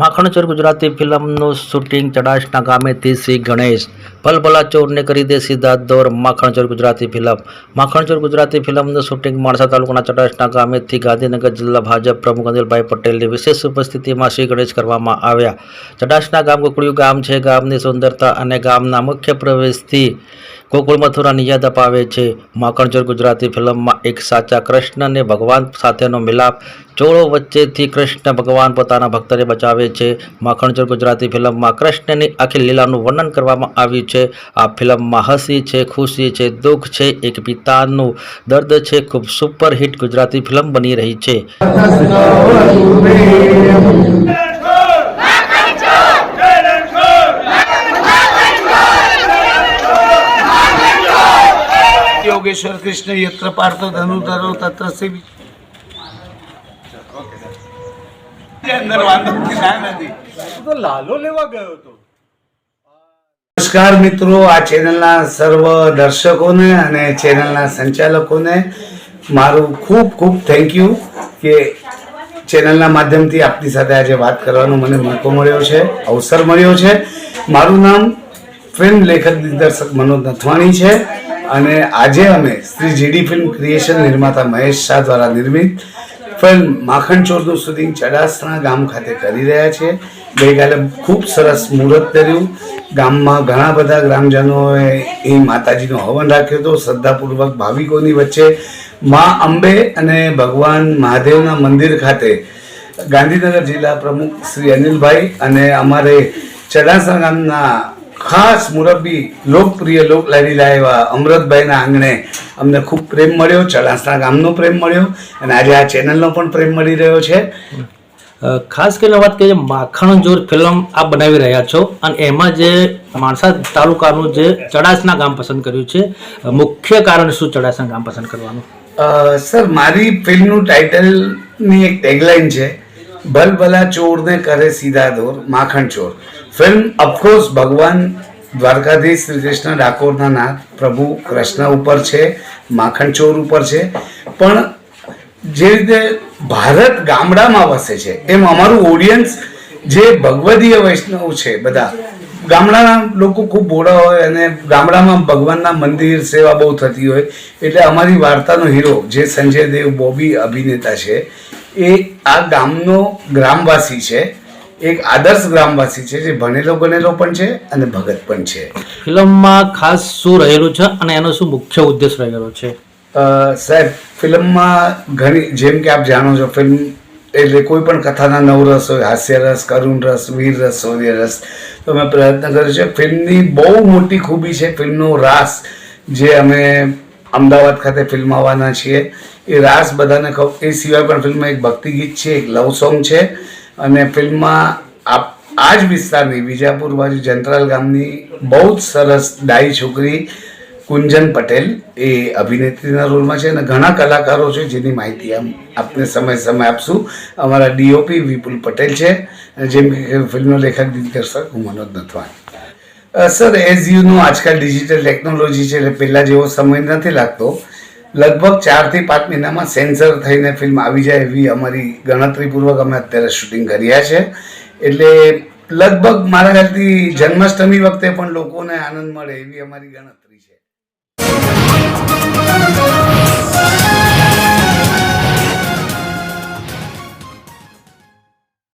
માખણચોર ગુજરાતી ફિલ્મનું શૂટિંગ ચડાસના ગામેથી શ્રી ગણેશ ભલભલા ચોરને કરી દે સીધા દોર. માખણચોર ગુજરાતી ફિલ્મનું શૂટિંગ માણસા તાલુકાના ચડાસના ગામેથી ગાંધીનગર જિલ્લા ભાજપ પ્રમુખ અનિલભાઈ પટેલની વિશેષ ઉપસ્થિતિમાં શ્રી ગણેશ કરવામાં આવ્યા. ચડાસના ગામ ગોકળિયું ગામ છે. ગામની સુંદરતા અને ગામના મુખ્ય પ્રવેશથી ગોકુળ મથુરાની યાદ અપાવે છે. માખણચોર ગુજરાતી ફિલ્મમાં એક સાચા કૃષ્ણ અને ભગવાન સાથેનો મિલાપ. ચોળો વચ્ચેથી કૃષ્ણ ભગવાન પોતાના ભક્તને બચાવે છે. માખણચોર ગુજરાતી ફિલ્મમાં કૃષ્ણની આખી લીલાનું વર્ણન કરવામાં આવ્યું છે. આ ફિલ્મમાં હસી છે, ખુશી છે, દુઃખ છે, એક પિતાનું દર્દ છે. ખૂબ સુપરહિટ ગુજરાતી ફિલ્મ બની રહી છે. યોગેશ્વર કૃષ્ણ યત્ર પાર્થો ધનુધરો તત્ર સેવી અંદર વાંધો નથી તો લાલો લેવા ગયો હતો. નમસ્કાર મિત્રો, આ ચેનલના સર્વ દર્શકોને અને ચેનલના સંચાલકોને મારું ખૂબ ખૂબ થેન્ક યુ કે ચેનલના માધ્યમથી આપની સાથે આજે વાત કરવાનો મને મોકો મળ્યો છે, અવસર મળ્યો છે. મારું નામ ફિલ્મ લેખક દિગ્દર્શક મનોજ નથવાણી છે અને આજે અમે શ્રી જીડી ફિલ્મ ક્રિએશન નિર્માતા મહેશ શાહ દ્વારા નિર્મિત ફિલ્મ માખણચોરનું શૂટિંગ ચડાસણા ગામ ખાતે કરી રહ્યા છીએ. ગઈકાલે ખૂબ સરસ મુહૂર્ત કર્યું. ગામમાં ઘણા બધા ગ્રામજનોએ એ માતાજીનો હવન રાખ્યો હતો. શ્રદ્ધાપૂર્વક ભાવિકોની વચ્ચે મા અંબે અને ભગવાન મહાદેવના મંદિર ખાતે ગાંધીનગર જિલ્લા પ્રમુખ શ્રી અનિલભાઈ અને અમારે ચડાસણા ગામના ખાસ મુરબ્બી લોકપ્રિય લોકલાડીલા એવા અમૃતભાઈના આંગણે અમને ખૂબ પ્રેમ મળ્યો. ચડાસણા ગામનો પ્રેમ મળ્યો અને આજે આ ચેનલનો પણ પ્રેમ મળી રહ્યો છે. ખાસ કરીને વાત કરીએ, માખણચોર ફિલ્મ આપ બનાવી રહ્યા છો અને એમાં જે માણસા તાલુકાનું જે ચડાસના ગામ પસંદ કર્યું છે, મુખ્ય કારણ શું ચડાસના ગામ પસંદ કરવાનું? સર, મારી ફિલ્મનું ટાઇટલની એક ટેગલાઇન છે, ભલભલા ચોરને કરે સીધા દોર માખણચોર. ફિલ્મ ઓફકોર્સ ભગવાન દ્વારકાધીશ શ્રી કૃષ્ણ ડાકોરના નાથ પ્રભુ કૃષ્ણ ઉપર છે, માખણચોર ઉપર છે. પણ જે રીતે ભારત ગામડામાં વસે છે એમ અમારું ઓડિયન્સ જે ભગવદીય વૈષ્ણવ છે, બધા ગામડાના લોકો ખૂબ ભોળા હોય અને ગામડામાં ભગવાનના મંદિર સેવા બહુ થતી હોય, એટલે અમારી વાર્તાનો હીરો જે સંજય દેવ બોબી અભિનેતા છે એ આ ગામનો ગ્રામવાસી છે, એક આદર્શ ગ્રામવાસી છે, જે ભણેલો ગણેલો પણ છે અને ભગત પણ છે. ફિલ્મમાં ખાસ શું રહેલું છે અને એનો શું મુખ્ય ઉદ્દેશ રહેલો છે? સાહેબ, ફિલ્મમાં ઘણી, જેમ કે આપ જાણો છો, ફિલ્મ એટલે કોઈ પણ કથાના નવરસ હોય, હાસ્યરસ, કરુણ રસ, વીર રસ, શૌર્ય રસ, તો અમે પ્રયત્ન કર્યો છે. ફિલ્મની બહુ મોટી ખૂબી છે ફિલ્મનો રાસ, જે અમે અમદાવાદ ખાતે ફિલ્મ આવવાના છીએ. એ રાસ બધાને એ સિવાય પણ ફિલ્મમાં એક ભક્તિ ગીત છે, એક લવ સોંગ છે અને ફિલ્મમાં આ જ વિસ્તારની વિજાપુર બાજુ જંત્રાલ ગામની બહુ જ સરસ ડાઈ છોકરી કુંજન પટેલ એ અભિનેત્રીના રોલમાં છે અને ઘણા કલાકારો છે જેની માહિતી આપને સમય આપશું. અમારા ડીઓપી વિપુલ પટેલ છે અને જેમ કે ફિલ્મનો લેખક દિગ્દર્શક હું Manoj Nathwani. Sir, as you know આજકાલ ડિજિટલ ટેકનોલોજી છે એટલે પહેલાં જેવો સમય નથી લાગતો. લગભગ 4 થી 5 મહિનામાં સેન્સર થઈને ફિલ્મ આવી જાય એવી અમારી ગણતરીપૂર્વક અમે અત્યારે શૂટિંગ કર્યા છે. એટલે લગભગ મારા ખ્યાલથી જન્માષ્ટમી વખતે પણ લોકોને આનંદ મળે એવી અમારી ગણતરી છે.